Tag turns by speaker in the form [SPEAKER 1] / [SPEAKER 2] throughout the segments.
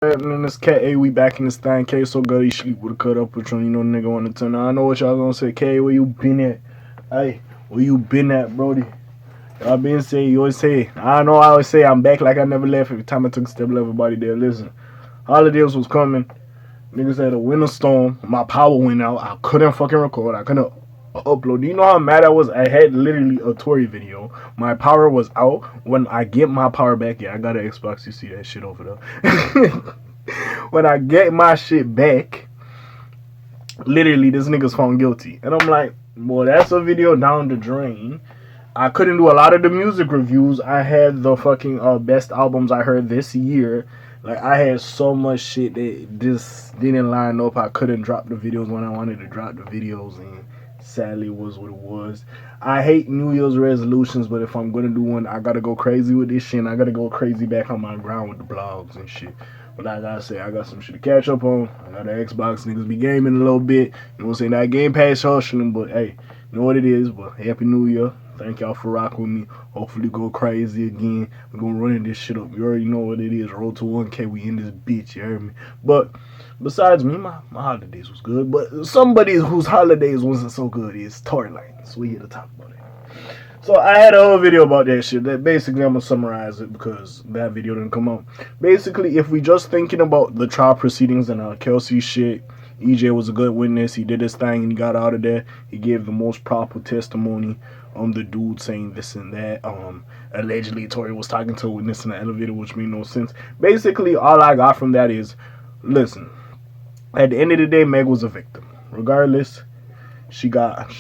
[SPEAKER 1] And this K.A. we back in this thing. K so good he sleep with a cut up with you. You know the nigga want to turn. I know what y'all gonna say. K, where you been at? Hey, where you been at, Brody? Y'all been saying, you always say. I know I always say I'm back like I never left. Every time I took a step, everybody there. Listen, holidays was coming. Niggas had a winter storm. My power went out. I couldn't fucking record. I couldn't upload. Do you know how mad I was? I had literally a Tory video. My power was out. When I get my power back, yeah, I got an Xbox. You see that shit over there. When I get my shit back, literally this nigga's found guilty. And I'm like, boy, that's a video down the drain. I couldn't do a lot of the music reviews. I had the fucking best albums I heard this year. Like, I had so much shit that just didn't line up. I couldn't drop the videos when I wanted to drop the videos, and sadly was what it was. I hate New Year's resolutions, but if I'm gonna do one, I gotta go crazy with this shit, and I gotta go crazy back on my ground with the blogs and shit. But like I said, I got some shit to catch up on. I got an Xbox, niggas be gaming a little bit. You know what I'm saying? That Game Pass hustling, but hey, you know what it is. But Happy New Year. Thank y'all for rocking with me. Hopefully go crazy again. We're gonna run this shit up. You already know what it is. Roll to 1K. We in this bitch. You heard me? But besides me, my holidays was good. But somebody whose holidays wasn't so good is Tory Lanez. We here to talk about it. So I had a whole video about that shit. That basically I'm gonna summarize it because that video didn't come out. Basically, if we just thinking about the trial proceedings and Kelsey shit, EJ was a good witness. He did his thing and he got out of there. He gave the most proper testimony. The dude saying this and that. Allegedly Tory was talking to a witness in the elevator, which made no sense. Basically, all I got from that is, listen, at the end of the day, Meg was a victim. Regardless, she got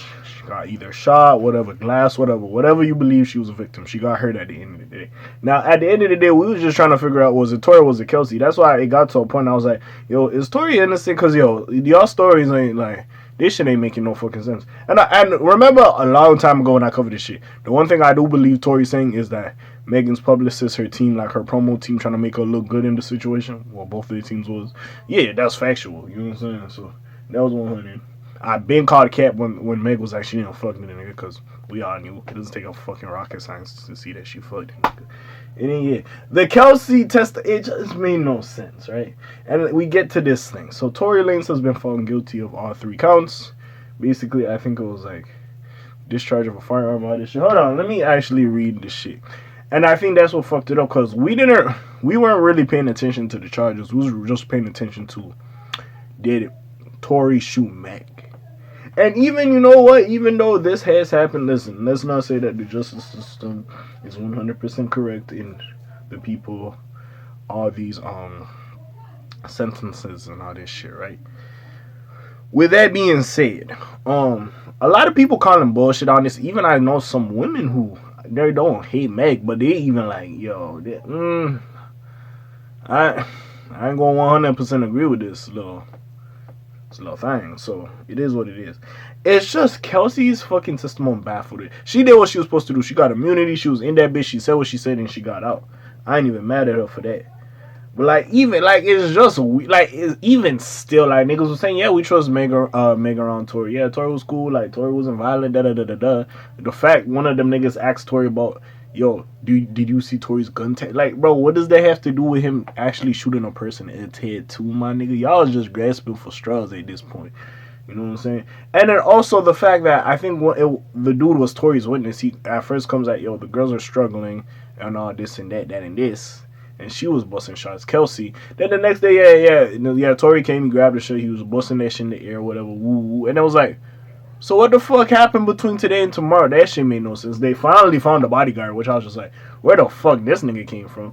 [SPEAKER 1] either shot, whatever, glass, whatever you believe, she was a victim. She got hurt at the end of the day. Now, at the end of the day, we was just trying to figure out, was it Tory or was it Kelsey? That's why it got to a point I was like, yo, is Tory innocent? Because, yo, y'all stories ain't like, this shit ain't making no fucking sense. And remember a long time ago when I covered this shit, the one thing I do believe Tory's saying is that Megan's publicist, her team, like her promo team, trying to make her look good in the situation. Well, both of the teams was. Yeah, that's factual. You know what I'm saying? So, that was 100. I've been called a cat when Meg was actually fucking the nigga, because we all knew it doesn't take a fucking rocket science to see that she fucked the nigga. And then, yeah, the Kelsey test, it just made no sense, right? And we get to this thing. So Tory Lanez has been found guilty of all 3 counts. Basically, I think it was like discharge of a firearm, all this shit. Hold on, let me actually read this shit. And I think that's what fucked it up, because we weren't really paying attention to the charges. We were just paying attention to, did Tory shoot Meg? And even, you know what, even though this has happened, listen, let's not say that the justice system is 100% correct in the people, all these sentences and all this shit, right? With that being said, a lot of people calling bullshit on this. Even I know some women who, they don't hate Meg, but they even like, yo, I ain't gonna 100% agree with this little thing. So it is what it is. It's just Kelsey's fucking testimony baffled it. She did what she was supposed to do. She got immunity. She was in that bitch. She said what she said and she got out. I ain't even mad at her for that. But like, even like, it's just like, it's even still like niggas was saying, yeah, we trust Meg around Tory. Yeah, Tory was cool. Like, Tory wasn't violent. The fact one of them niggas asked Tory about, yo, did you see Tory's gun tag? Like, bro, what does that have to do with him actually shooting a person in the head too, my nigga? Y'all is just grasping for straws at this point. You know what I'm saying? And then also the fact that I think the dude was Tory's witness. He at first comes at, yo, the girls are struggling and all this and that and this. And she was busting shots, Kelsey. Then the next day, yeah, Tory came, he grabbed the shit, he was busting that shit in the air, whatever, woo. And it was like, so what the fuck happened between today and tomorrow? That shit made no sense. They finally found the bodyguard, which I was just like, where the fuck this nigga came from?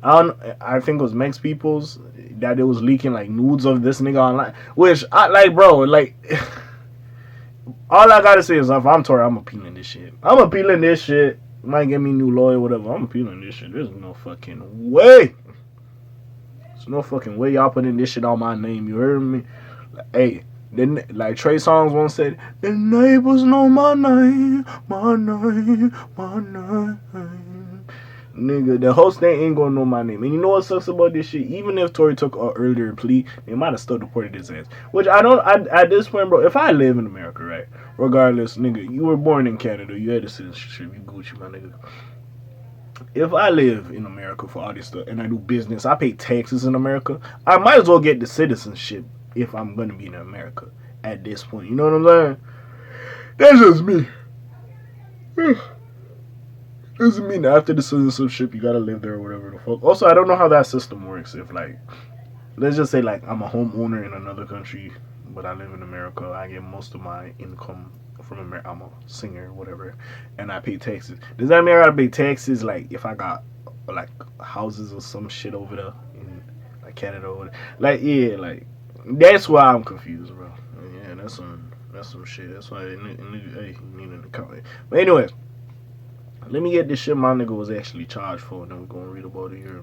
[SPEAKER 1] I think it was Meg's Peoples that it was leaking like nudes of this nigga online. Which I like, bro, like all I gotta say is if I'm Tory, I'm appealing this shit. Might get me a new lawyer, whatever. I'm appealing this shit. There's no fucking way. There's no fucking way y'all putting this shit on my name. You heard me? Like, hey. Then, like Trey Songz once said, the neighbors know my name. Nigga, the host they ain't gonna know my name. And you know what sucks about this shit? Even if Tory took an earlier plea, they might have still deported his ass. Which at this point, bro, if I live in America, right? Regardless, nigga, you were born in Canada, you had a citizenship, you Gucci, my nigga. if I live in America for all this stuff and I do business, I pay taxes in America, I might as well get the citizenship if I'm gonna be in America at this point. You know what I'm saying? That's just me. Doesn't mean after the citizenship you gotta live there or whatever the fuck. Also, I don't know how that system works. If like, let's just say like I'm a homeowner in another country, but I live in America. I get most of my income from America. I'm a singer, whatever, and I pay taxes. Does that mean I gotta pay taxes like if I got like houses or some shit over there in like Canada or whatever? Like yeah, like that's why I'm confused, bro. Yeah, that's some shit. That's why hey, you need an account. But anyways. Let me get this shit my nigga was actually charged for, and then we're gonna read about it here.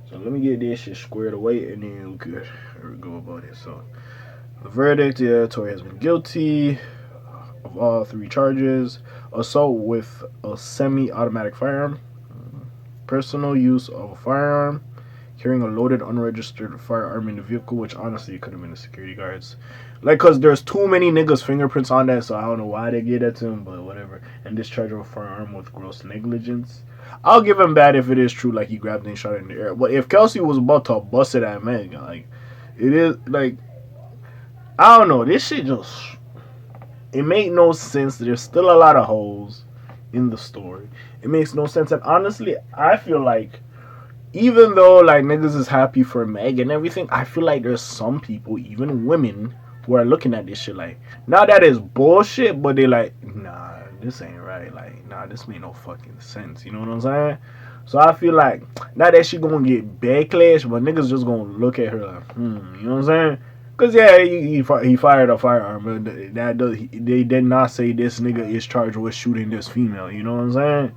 [SPEAKER 1] So let me get this shit squared away, and then we could go about it. So the verdict: yeah, Tory has been guilty of all 3 charges: assault with a semi-automatic firearm, personal use of a firearm, carrying a loaded unregistered firearm in the vehicle, which honestly could have been the security guards. Like, cause there's too many niggas' fingerprints on that, so I don't know why they gave that to him, but whatever. And discharge of a firearm with gross negligence. I'll give him that if it is true, like he grabbed and shot it in the air. But if Kelsey was about to bust it at man, like, it is, like, I don't know. This shit just, it made no sense. There's still a lot of holes in the story. It makes no sense. And honestly, I feel like, even though, like, niggas is happy for Meg and everything, I feel like there's some people, even women, who are looking at this shit like, now that is bullshit, but they like, nah, this ain't right. Like, nah, this made no fucking sense. You know what I'm saying? So I feel like, not that she gonna get backlash, but niggas just gonna look at her like, you know what I'm saying? Cause yeah, he fired a firearm, but they did not say this nigga is charged with shooting this female. You know what I'm saying?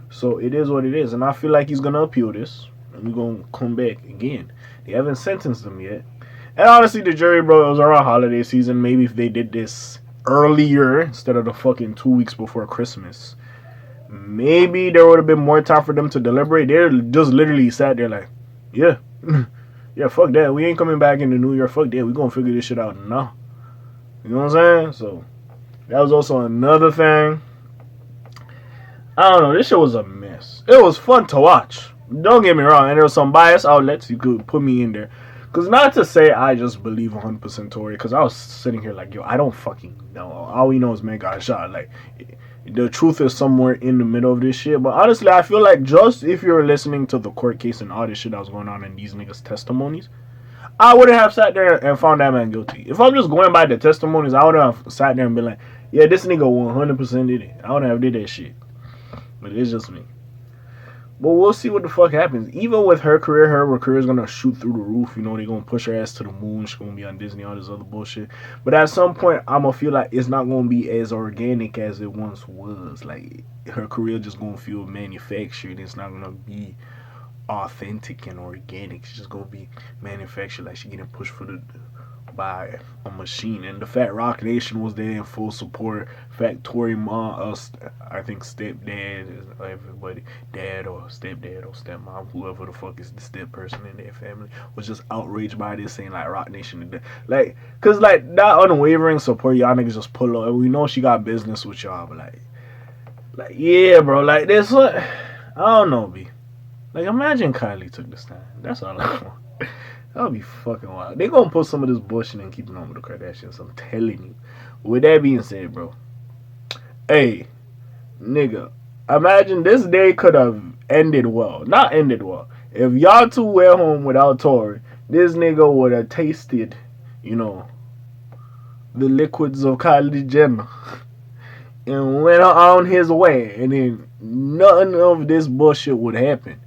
[SPEAKER 1] So it is what it is, and I feel like he's gonna appeal this, and we're gonna come back again. They haven't sentenced him yet. And honestly, the jury, bro, it was around holiday season. Maybe if they did this earlier instead of the fucking 2 weeks before Christmas, maybe there would have been more time for them to deliberate. They just literally sat there like, yeah, yeah, fuck that. We ain't coming back in the new year. Fuck that. We gonna figure this shit out now. You know what I'm saying? So that was also another thing. I don't know. This shit was a mess. It was fun to watch. Don't get me wrong. And there was some bias outlets you could put me in there. Because not to say I just believe 100% Tory, because I was sitting here like, yo, I don't fucking know. All we know is man got shot. Like, the truth is somewhere in the middle of this shit. But honestly, I feel like just if you're listening to the court case and all this shit that was going on in these niggas' testimonies, I wouldn't have sat there and found that man guilty. If I'm just going by the testimonies, I would have sat there and been like, yeah, this nigga 100% did it. I wouldn't have did that shit. But it's just me. But we'll see what the fuck happens. Even with her career is gonna shoot through the roof. You know, they're gonna push her ass to the moon. She's gonna be on Disney, all this other bullshit. But at some point, I'm gonna feel like it's not gonna be as organic as it once was. Like, her career just gonna feel manufactured. It's not gonna be authentic and organic. It's just gonna be manufactured. Like, she getting pushed by a machine. And the Fat Rock Nation was there in full support. Fat Tory mom, I think stepdad, everybody, dad or stepmom, whoever the fuck is the step person in their family, was just outraged by this, saying like Rock Nation, like, cause like that unwavering support, y'all niggas just pull up. And we know she got business with y'all, but like yeah, bro, like this one, I don't know, B. Like, imagine Kylie took this time. That's all I want. That would be fucking wild. They gonna put some of this bullshit and keep it on with the Kardashians. I'm telling you. With that being said, bro. Hey, nigga. Imagine this day could have ended well. Not ended well. If y'all two went home without Tory, this nigga would have tasted, you know, the liquids of Kylie Jenner. And went on his way. And then none of this bullshit would happen.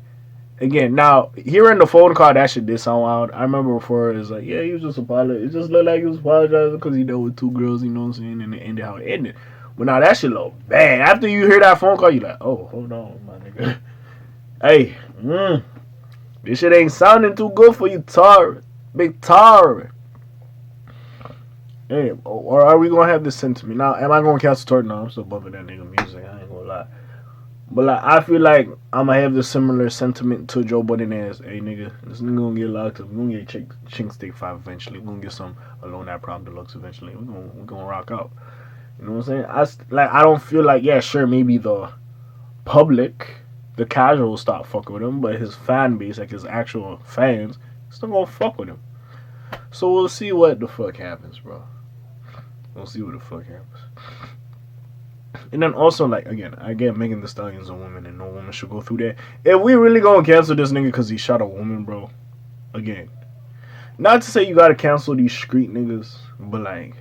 [SPEAKER 1] Again, now, hearing the phone call, that shit did sound wild. I remember before, it was like, yeah, he was just apologizing. It just looked like he was apologizing because he dealt with 2 girls, you know what I'm saying? And it ended how it ended. But now that shit look bad. After you hear that phone call, you like, oh, hold on, my nigga. Hey, this shit ain't sounding too good for you, Tory. Big Tory. Hey, or are we going to have this sent to me? Now, am I going to cancel Tory? No, I'm still bumping that nigga music. I ain't going to lie. But like, I feel like I'm gonna have the similar sentiment to Joe Budden as, hey nigga, this nigga gonna get locked up. We're gonna get Chink Stick 5 eventually. We're gonna get some Alone That Problem Deluxe eventually. We're gonna rock out. You know what I'm saying? I don't feel like, yeah, sure, maybe the public the casuals stop fucking with him, but his fan base, like his actual fans, still gonna fuck with him. So we'll see what the fuck happens, bro. We'll see what the fuck happens. And then also, like, again, I get Megan Thee Stallion's a woman and no woman should go through that. If we really gonna cancel this nigga because he shot a woman, bro, again, not to say you gotta cancel these street niggas, but like,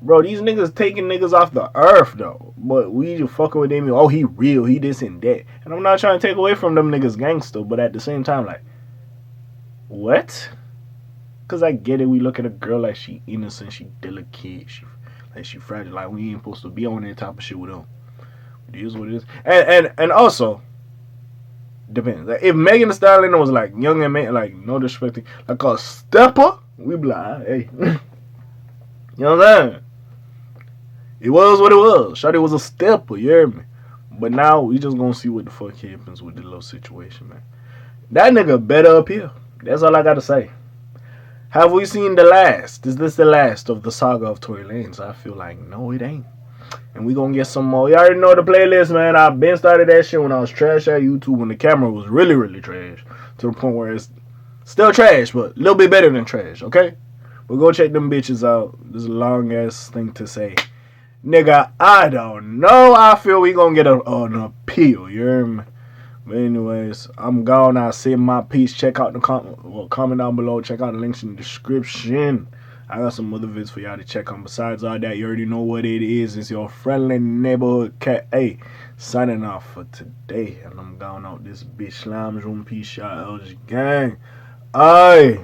[SPEAKER 1] bro, these niggas taking niggas off the earth, though. But we just fucking with them. Oh, he real. He this and that. And I'm not trying to take away from them niggas gangster, but at the same time, like, what? Because I get it. We look at a girl like she innocent, she delicate, she fragile. Like, we ain't supposed to be on that type of shit with them. It is what it is. And also, depends. Like, if Megan Thee Stallion was like young and man, like, no disrespecting, like a stepper, we be like, hey. You know what I'm saying? It was what it was. Shawty was a stepper, you hear me? But now we just gonna see what the fuck happens with the little situation, man. That nigga better appear. That's all I gotta say. Have we seen the last? Is this the last of the saga of Tory Lanez? I feel like no, it ain't. And we gonna get some more. You already know the playlist, man. I been started that shit when I was trash at YouTube, when the camera was really, really trash. To the point where it's still trash, but a little bit better than trash, okay? But go check them bitches out. There's a long ass thing to say. Nigga, I don't know. I feel we gonna get an appeal, you hear me? But anyways, I'm gone. I say my piece. Check out the comment down below. Check out the links in the description. I got some other vids for y'all to check on. Besides all that, you already know what it is. It's your friendly neighborhood K.A. signing off for today. And I'm gone out this bitch. Slime room. Peace out, LG gang. Aye.